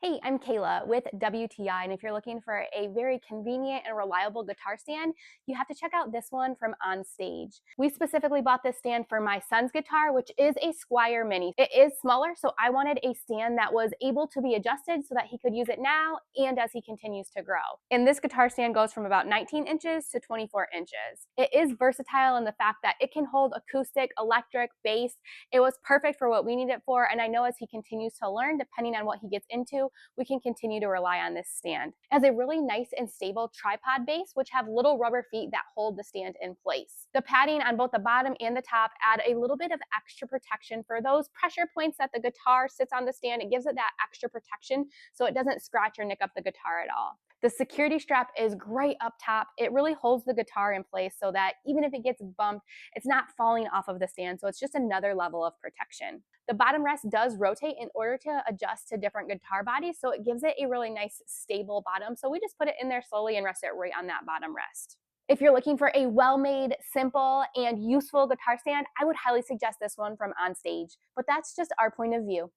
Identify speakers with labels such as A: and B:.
A: Hey, I'm Kayla with WTI, and if you're looking for a very convenient and reliable guitar stand, you have to check out this one from On Stage. We specifically bought this stand for my son's guitar, which is a Squire Mini. It is smaller, so I wanted a stand that was able to be adjusted so that he could use it now and as he continues to grow. And this guitar stand goes from about 19 inches to 24 inches. It is versatile in the fact that it can hold acoustic, electric, bass. It was perfect for what we need it for, and I know as he continues to learn, depending on what he gets into, we can continue to rely on this stand. It has a really nice and stable tripod base, which have little rubber feet that hold the stand in place. The padding on both the bottom and the top add a little bit of extra protection for those pressure points that the guitar sits on the stand. It gives it that extra protection so it doesn't scratch or nick up the guitar at all. The security strap is great up top. It really holds the guitar in place so that even if it gets bumped, it's not falling off of the stand. So it's just another level of protection. The bottom rest does rotate in order to adjust to different guitar bodies, so it gives it a really nice stable bottom. So we just put it in there slowly and rest it right on that bottom rest. If you're looking for a well-made, simple, and useful guitar stand, I would highly suggest this one from On Stage. But that's just our point of view.